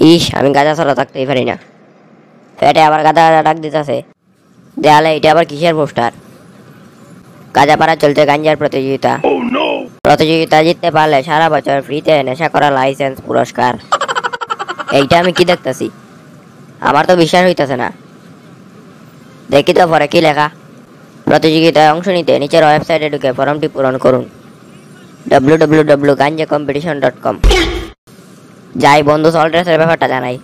ইস, আমি গাঁজা ছাড়া থাকতেই পারি না। পেটে আবার গাদা গাদা ডাক দিতেছে। দেয়ালে এটা আবার কিসের পোস্টার? গাঁজা পাড়া চলছে গাঞ্জার প্রতিযোগিতা। প্রতিযোগিতা জিততে পারলে সারা বছর ফ্রিতে নেশা করা লাইসেন্স পুরস্কার। এইটা আমি কি দেখতেছি? আমার তো বিশ্বাস হইতেছে না। দেখি তো পরে কি লেখা। প্রতিযোগিতায় অংশ নিতে নিচের ওয়েবসাইটে ঢুকে ফর্মটি পূরণ করুন। www.ganjacompetition.com। যাই বন্ধু, সল্ট্রেসের ব্যাপারটা জানাই।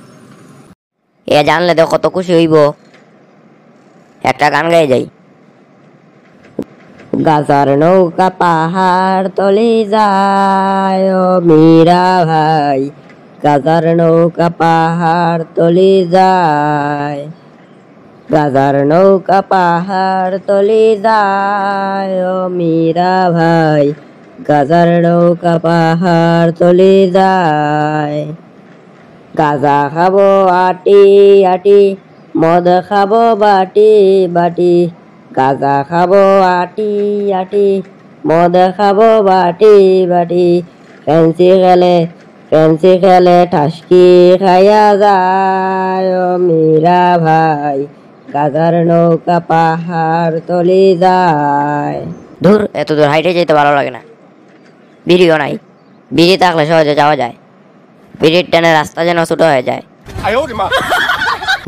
এ জানলে তো কত খুশি হইব। একটা গান গাই যাই। গাজার নৌকা পাহাড় তলে যায় ও মীরা ভাই, গাজার নৌকা পাহাড় তলে যায়, গাজার নৌকা পাহাড় তলে যায় ও মীরা ভাই, গাজার নৌকা পাহাড় তলে যায়। গাজা খাবো আটি আটি, মদ খাবো বাটি বাটি, গাজা খাবো আটি আটি, মদ খাবো বাটি বাটি, ফেন্সি খেলে ঠাসকি খাইয়া যায় ও মীরা ভাই, গাজার নৌকা পাহাড় তলে যায়। দূর, এত দূর হাইটে যেতে ভালো লাগে না। বিড়িও নাই। বিড়ি থাকলে সহজে যাওয়া যায়। বিড়ির টানে রাস্তা যেন ছোট হয়ে যায়।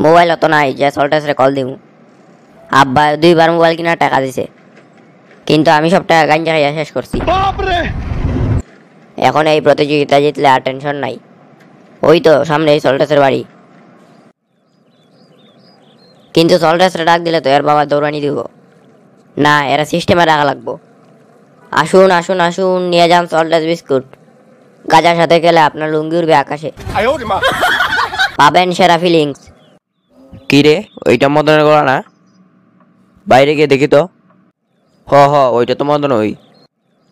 মোবাইল অত নাই যে সল্টেসরে কল দিব। আব্বা 2বার মোবাইল কেনার টাকা দিছে, কিন্তু আমি সব টাকা গাঞ্জা খাইয়া শেষ করছি। এখন এই প্রতিযোগিতা জিতলে আর টেনশন নাই। ওই তো সামনে এই সল্টেসের বাড়ি। কিন্তু সল্টেসরে ডাক দিলে তো এর বাবা দৌড়ানি দিব না, এরা সিস্টেমে রাখা লাগবো। আসুন আসুন আসুন, নিয়ে যান সল্টেস বিস্কুট। গাজার সাথে গেলে আপনার লুঙ্গি উড়বে আকাশে। পাবেন সেরা ফিলিংস। কি রে, ওইটা মদনের গলা না? বাইরে গিয়ে দেখি তো। ওইটা তো মদন। ওই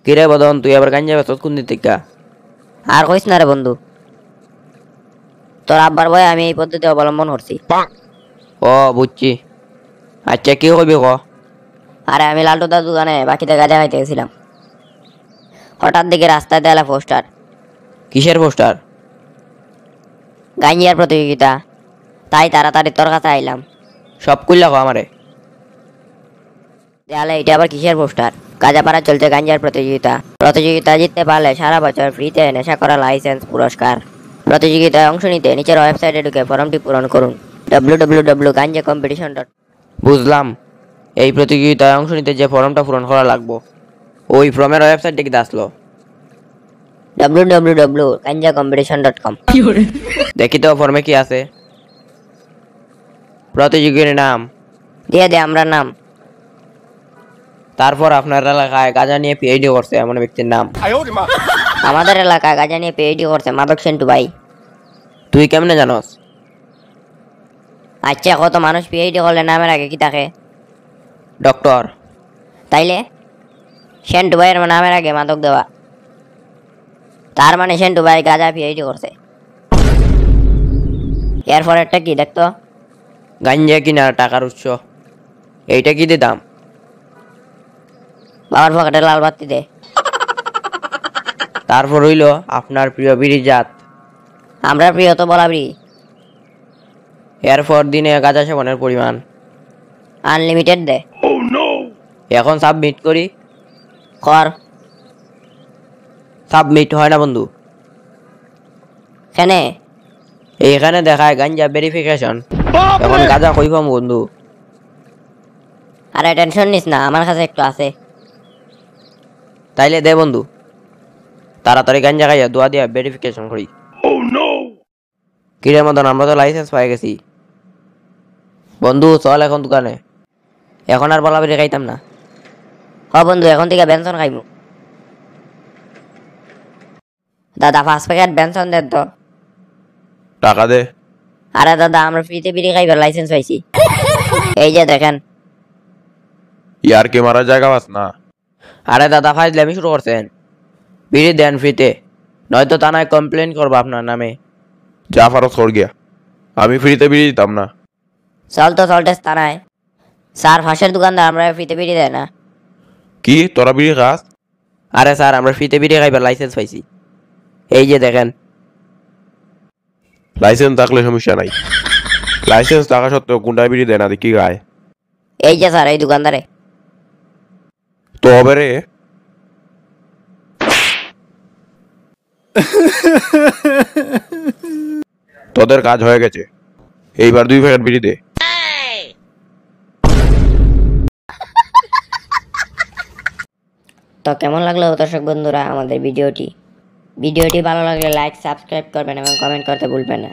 কি রে বদন, তুই আবার গাঞ্জা বেচত কোন দিক থেকে? আর কইস না রে বন্ধু, তোর আব্বার ভয়ে আমি এই পদ্ধতি অবলম্বন করছি। বুঝছি। আচ্ছা কি কইবি ক? আরে আমি লালটু দার দোকানে বাকিতে গাঁজা খাইতে গেছিলাম। হঠাৎ দিকে রাস্তায় দেয়ালে পোস্টার। কিসের পোস্টার? গাঞ্জার প্রতিযোগিতা। তাই তাড়াতাড়ি তোর কাছে আইলাম। সব কইলা ক আমারে। দেয়ালে এটা আবার কিসের পোস্টার? গাঁজা পাড়া চলছে গাঞ্জার প্রতিযোগিতা। প্রতিযোগিতা জিততে পারলে সারা বছর ফ্রিতে নেশা করা লাইসেন্স পুরস্কার। প্রতিযোগিতায় অংশ নিতে নিচের ওয়েবসাইটে ঢুকে ফর্মটি পূরণ করুন। www.ganjacompetition.com। বুঝলাম। এই প্রতিযোগিতায় অংশ নিতে যে ফর্মটা পূরণ করা লাগবো, ওই ফর্মের ওয়েবসাইটে কি আসলো? www.ganjacompetition.com। দেখি তো ফর্মে কি আছে। প্রতিযোগীর নাম দিয়ে দে আমরা নাম। তারপর আপনার এলাকায় গাঁজা নিয়ে পিএইচডি করছে এমন ব্যক্তির নাম। আমাদের এলাকায় গাঁজা নিয়ে পিএইচডি করছে মাদক সেন্টু ভাই। তুই কেমনে জানস? আচ্ছা, কত মানুষ পিএইচডি করলে নামের আগে কি থাকে? ডক্টর। তাইলে সেন্টু ভাইয়ের নামের আগে মাদক দেওয়া, তার মানে সেন্টু ভাই গাঁজা পিএইচডি করছে। এরপর একটা কি দেখতো? গাঞ্জা কিনার টাকার উৎস। এইটা কি দিতাম? বাবার পকেটে লাল বাতি দে। তারপর হইল আপনার প্রিয় বিড়ি জাত। আমরা প্রিয় তো বলাবি। এরপর দিনে গাঁজা সেবনের পরিমাণ। আনলিমিটেড দে। এখন সাবমিট করি। কর। সাবমিট হয় না বন্ধু। কেনে? এইখানে দেখায় গাঞ্জা ভেরিফিকেশন। এখন গাঁজা কই পাম বন্ধু? আরে টেনশন নিস না, আমার কাছে একটু আছে। তাইলে দে বন্ধু, তাড়াতাড়ি গাঞ্জা খাইয়া দোয়া দিয়া ভেরিফিকেশন করি। কিরে মদন, আমরা তো লাইসেন্স পাই গেছি। বন্ধু চল এখন দোকানে। এখন আর বলা বেরি খাইতাম না। বন্ধু, এখন থেকে বেনসন খাইমু। দাদা 5 প্যাকেট বেনসন দেন তো। টাকা দে। আরে দাদা, আমরা ফ্রিতে বিড়ি খাইবার লাইসেন্স পাইছি। এই যে দেখেন। ইয়ার কে মারা জায়গা পাস না। আরে দাদা ফাইজলামি শুরু করছেন। বিড়ি দেন ফ্রিতে, নয়তো থানায় কমপ্লেন করবো আপনার নামে। যা ফারস কর গিয়া, আমি ফ্রিতে বিড়ি দিতাম না। চল তো সল্টেস থানায়। স্যার ফাঁসের দোকানদার, আমরা ফ্রিতে বিড়ি দেয় না। কি তোরা বিড়ি খাস? আরে স্যার, আমরা ফ্রিতে বিড়ি খাইবার লাইসেন্স পাইছি। এই যে দেখেন। লাইসেন্স থাকলে সমস্যা নাই। লাইসেন্স থাকা সত্ত্বেও কোনটা বিড়ি দেয় না দেখি গায়। এই যে স্যার এই দোকানদারে। তো হবে রে। তোদের কাজ হয়ে গেছে, এইবার 2 প্যাকেট বিড়ি দে। তো কেমন লাগলো দর্শক বন্ধুরা আমাদের ভিডিওটি? ভিডিওটি ভালো লাগলে লাইক সাবস্ক্রাইব করবেন এবং কমেন্ট করতে ভুলবেন না।